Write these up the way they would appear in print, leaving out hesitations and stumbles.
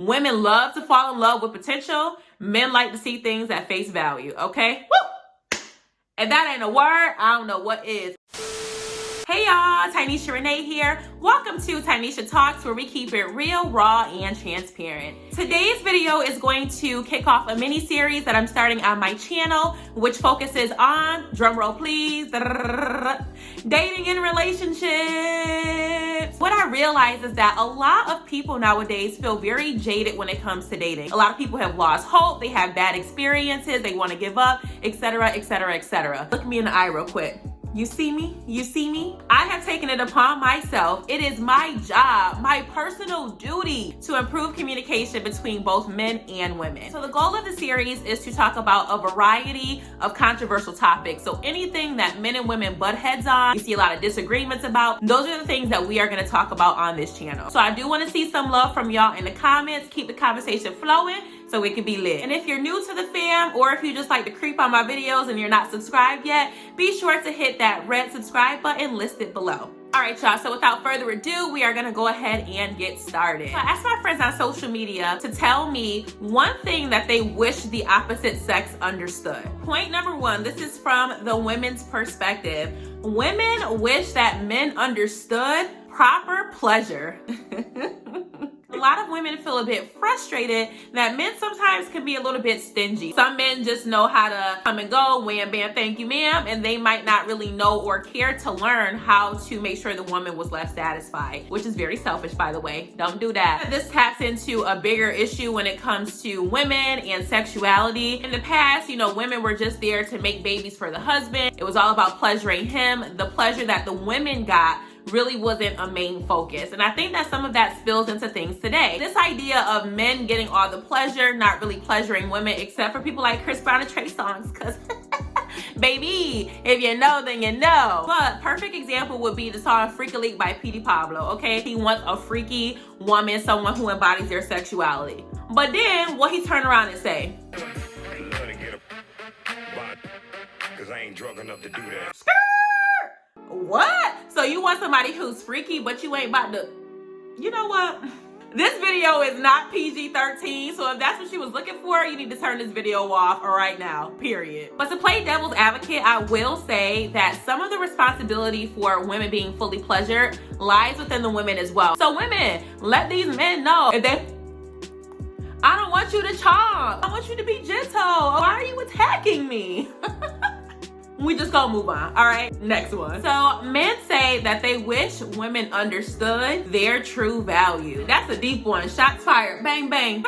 Women love to fall in love with potential. Men like to see things at face value, okay? Woo! If that ain't a word, I don't know what is. Hey y'all, Tynisha Renee here. Welcome to Tynisha Talks, where we keep it real, raw, and transparent. Today's video is going to kick off a mini series that I'm starting on my channel, which focuses on, drumroll please, dating and relationships. What I realize is that a lot of people nowadays feel very jaded when it comes to dating. A lot of people have lost hope, they have bad experiences, they want to give up, etc., etc., etc. Look me in the eye real quick. You see me? You see me? I have taken it upon myself. It is my job, my personal duty to improve communication between both men and women. So the goal of the series is to talk about a variety of controversial topics. So anything that men and women butt heads on, you see a lot of disagreements about, those are the things that we are going to talk about on this channel. So I do want to see some love from y'all in the comments. Keep the conversation flowing so it can be lit. And if you're new to the fam, or if you just like to creep on my videos and you're not subscribed yet, be sure to hit that red subscribe button listed below. All right, y'all, so without further ado, we are gonna go ahead and get started. I asked my friends on social media to tell me one thing that they wish the opposite sex understood. Point number one, this is from the women's perspective. Women wish that men understood proper pleasure. A lot of women feel a bit frustrated that men sometimes can be a little bit stingy. Some men just know how to come and go, wham, bam, thank you, ma'am, and they might not really know or care to learn how to make sure the woman was left satisfied, which is very selfish, by the way. Don't do that. This taps into a bigger issue when it comes to women and sexuality. In the past, you know, women were just there to make babies for the husband. It was all about pleasuring him. The pleasure that the women got really wasn't a main focus. And I think that some of that spills into things today. This idea of men getting all the pleasure, not really pleasuring women, except for people like Chris Brown and Trey Songz, because baby, if you know, then you know. But perfect example would be the song Freak a Leak by P.D. Pablo, okay? He wants a freaky woman, someone who embodies their sexuality. But then what he turn around and say? Because I ain't drunk enough to do that. What? So you want somebody who's freaky, but you ain't about to... You know what? This video is not PG-13, so if that's what she was looking for, you need to turn this video off right now, period. But to play devil's advocate, I will say that some of the responsibility for women being fully pleasured lies within the women as well. So women, let these men know if they... I don't want you to chomp. I want you to be gentle. Why are you attacking me? We just gonna move on, all right? Next one. So men say that they wish women understood their true value. That's a deep one. Shots fired, bang, bang.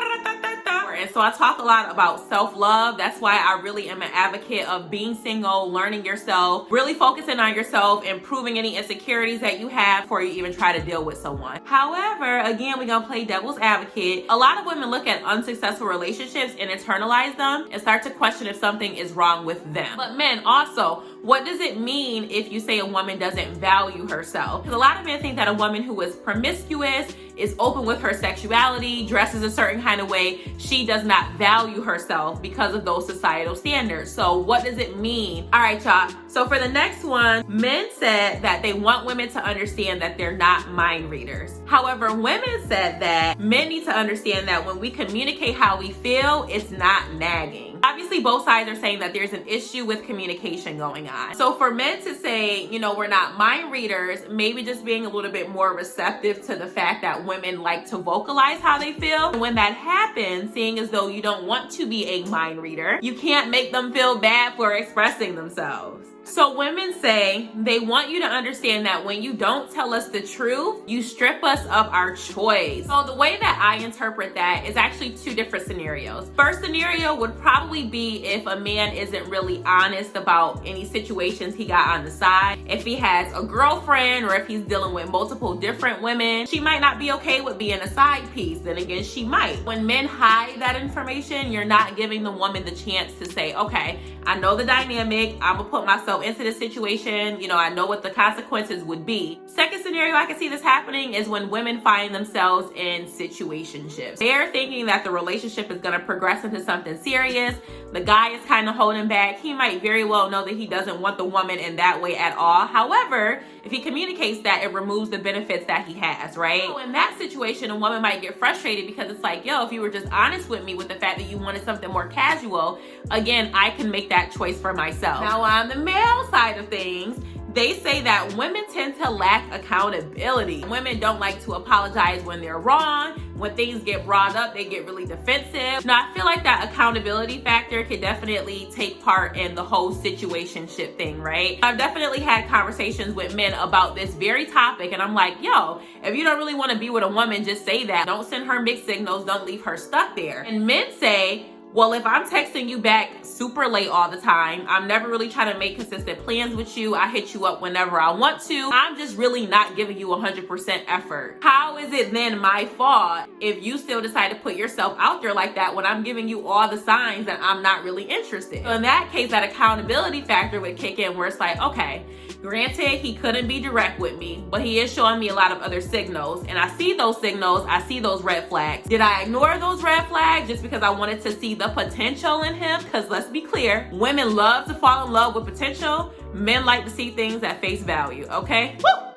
And so I talk a lot about self-love. That's why I really am an advocate of being single, learning yourself, really focusing on yourself, improving any insecurities that you have before you even try to deal with someone. However, again, we're gonna play devil's advocate. A lot of women look at unsuccessful relationships and internalize them and start to question if something is wrong with them. But men also, what does it mean if you say a woman doesn't value herself? Because a lot of men think that a woman who is promiscuous, is open with her sexuality, dresses a certain kind of way, she does not value herself because of those societal standards. So what does it mean? All right, y'all. So for the next one, men said that they want women to understand that they're not mind readers. However, women said that men need to understand that when we communicate how we feel, it's not nagging. Obviously, both sides are saying that there's an issue with communication going on. So for men to say, you know, we're not mind readers, maybe just being a little bit more receptive to the fact that women like to vocalize how they feel. And when that happens, seeing as though you don't want to be a mind reader, you can't make them feel bad for expressing themselves. So women say they want you to understand that when you don't tell us the truth, you strip us of our choice. So the way that I interpret that is actually two different scenarios. First scenario would probably be if a man isn't really honest about any situations he got on the side. If he has a girlfriend or if he's dealing with multiple different women, she might not be okay with being a side piece. Then again, she might. When men hide that information, you're not giving the woman the chance to say, okay, I know the dynamic, I'm gonna put myself into this situation, you know, I know what the consequences would be. Second scenario I can see this happening is when women find themselves in situationships. They're thinking that the relationship is going to progress into something serious. The guy is kind of holding back. He might very well know that he doesn't want the woman in that way at all. However, if he communicates that, it removes the benefits that he has, right? So in that situation, a woman might get frustrated because it's like, yo, if you were just honest with me with the fact that you wanted something more casual, again, I can make that choice for myself. Now, on the male side of things, they say that women tend to lack accountability. Women don't like to apologize when they're wrong. When things get brought up, they get really defensive. Now, I feel like that accountability factor could definitely take part in the whole situationship thing, right? I've definitely had conversations with men about this very topic, and I'm like, yo, if you don't really want to be with a woman, just say that. Don't send her mixed signals. Don't leave her stuck there. And men say, well, if I'm texting you back super late all the time, I'm never really trying to make consistent plans with you, I hit you up whenever I want to, I'm just really not giving you 100% effort. How is it then my fault if you still decide to put yourself out there like that when I'm giving you all the signs that I'm not really interested? So in that case, that accountability factor would kick in where it's like, okay, granted, he couldn't be direct with me, but he is showing me a lot of other signals, and I see those signals, I see those red flags. Did I ignore those red flags just because I wanted to see the potential in him? Because let's be clear, women love to fall in love with potential. Men like to see things at face value, okay? Woo!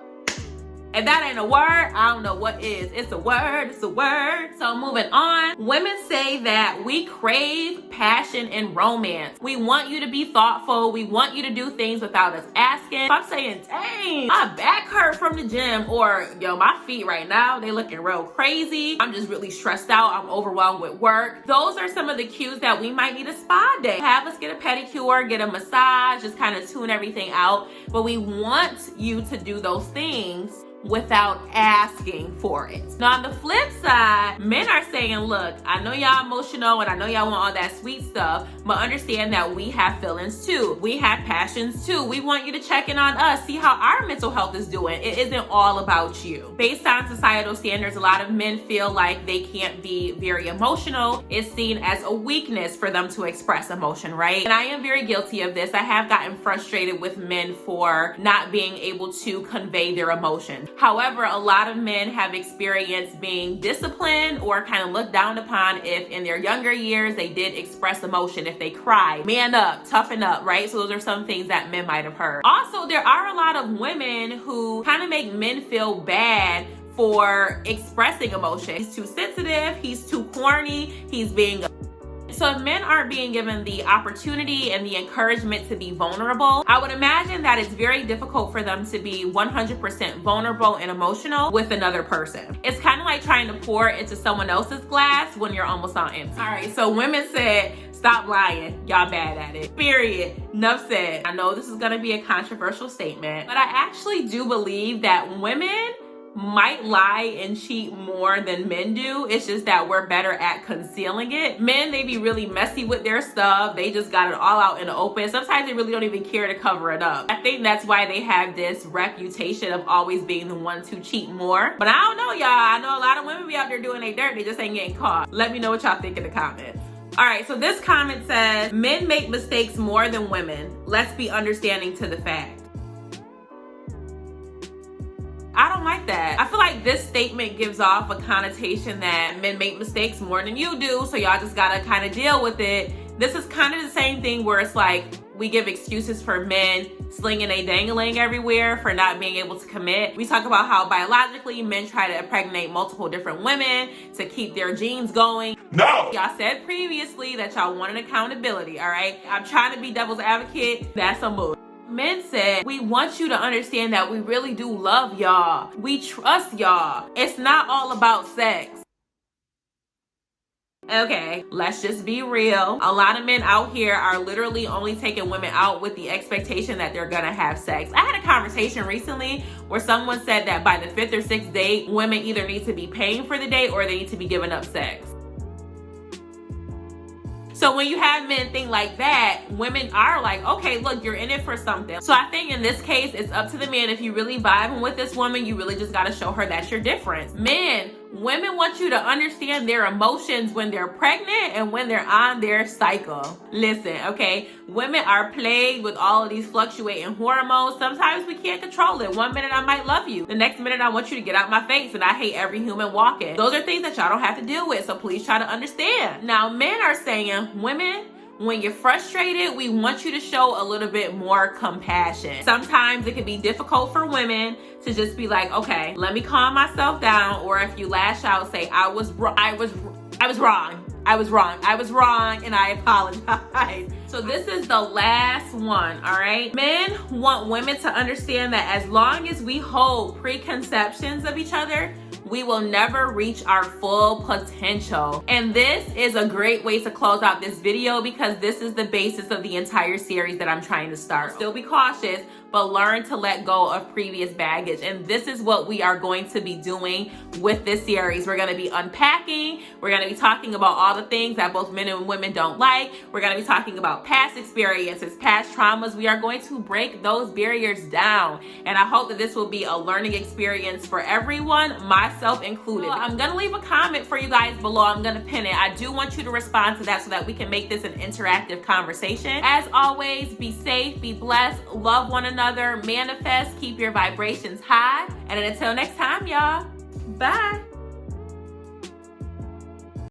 If that ain't a word, I don't know what is. It's a word, it's a word. So moving on, women say that we crave passion and romance. We want you to be thoughtful. We want you to do things without us asking. If I'm saying, dang, my back hurt from the gym, or yo, my feet right now, they looking real crazy. I'm just really stressed out. I'm overwhelmed with work. Those are some of the cues that we might need a spa day. Have us get a pedicure, get a massage, just kind of tune everything out. But we want you to do those things without asking for it. Now on the flip side, men are saying, look, I know y'all emotional and I know y'all want all that sweet stuff, but understand that we have feelings too. We have passions too. We want you to check in on us, see how our mental health is doing. It isn't all about you. Based on societal standards, a lot of men feel like they can't be very emotional. It's seen as a weakness for them to express emotion, right? And I am very guilty of this. I have gotten frustrated with men for not being able to convey their emotions. However, a lot of men have experienced being disciplined or kind of looked down upon if in their younger years they did express emotion, if they cried. Man up, toughen up, right? So those are some things that men might have heard. Also, there are a lot of women who kind of make men feel bad for expressing emotion. He's too sensitive, he's too corny, he's being... So if men aren't being given the opportunity and the encouragement to be vulnerable, I would imagine that it's very difficult for them to be 100% vulnerable and emotional with another person. It's kind of like trying to pour into someone else's glass when you're almost on empty. All right, so women said, stop lying. Y'all bad at it. Period. Enough said. I know this is gonna be a controversial statement, but I actually do believe that women might lie and cheat more than men do. It's just that we're better at concealing it. Men, they be really messy with their stuff. They just got it all out in the open. Sometimes they really don't even care to cover it up. I think that's why they have this reputation of always being the ones who cheat more. But I don't know, y'all. I know a lot of women be out there doing their dirt. They just ain't getting caught. Let me know what y'all think in the comments. All right, so this comment says, men make mistakes more than women. Let's be understanding to the fact. I don't like that. I feel like this statement gives off a connotation that men make mistakes more than you do, so y'all just gotta kind of deal with it. This is kind of the same thing where it's like we give excuses for men slinging a dangling everywhere for not being able to commit. We talk about how biologically men try to impregnate multiple different women to keep their genes going. No! Y'all said previously that y'all wanted accountability, all right? I'm trying to be devil's advocate. That's a move. Men said, we want you to understand that we really do love y'all. We trust y'all. It's not all about sex. Okay, let's just be real. A lot of men out here are literally only taking women out with the expectation that they're gonna have sex. I had a conversation recently where someone said that by the 5th or 6th date, women either need to be paying for the date or they need to be giving up sex. So when you have men think like that, women are like, okay, look, you're in it for something. So I think in this case, it's up to the man. If you really vibing with this woman, you really just gotta show her that you're different. Men, Women want you to understand their emotions when they're pregnant and when they're on their cycle. Listen, okay? Women are plagued with all of these fluctuating hormones. Sometimes we can't control it. One minute I might love you. The next minute I want you to get out my face and I hate every human walking. Those are things that y'all don't have to deal with, so please try to understand. Now, men are saying, women, when you're frustrated, we want you to show a little bit more compassion. Sometimes it can be difficult for women to just be like, okay, let me calm myself down. Or if you lash out, say, I was wrong, and I apologize. So this is the last one, all right? Men want women to understand that as long as we hold preconceptions of each other, we will never reach our full potential. And this is a great way to close out this video because this is the basis of the entire series that I'm trying to start. Still be cautious, but learn to let go of previous baggage. And this is what we are going to be doing with this series. We're gonna be unpacking. We're gonna be talking about all the things that both men and women don't like. We're gonna be talking about past experiences, past traumas. We are going to break those barriers down. And I hope that this will be a learning experience for everyone, myself included. I'm gonna leave a comment for you guys below. I'm gonna pin it. I do want you to respond to that so that we can make this an interactive conversation. As always, be safe, be blessed, love one another, manifest, keep your vibrations high. And until next time, y'all, bye.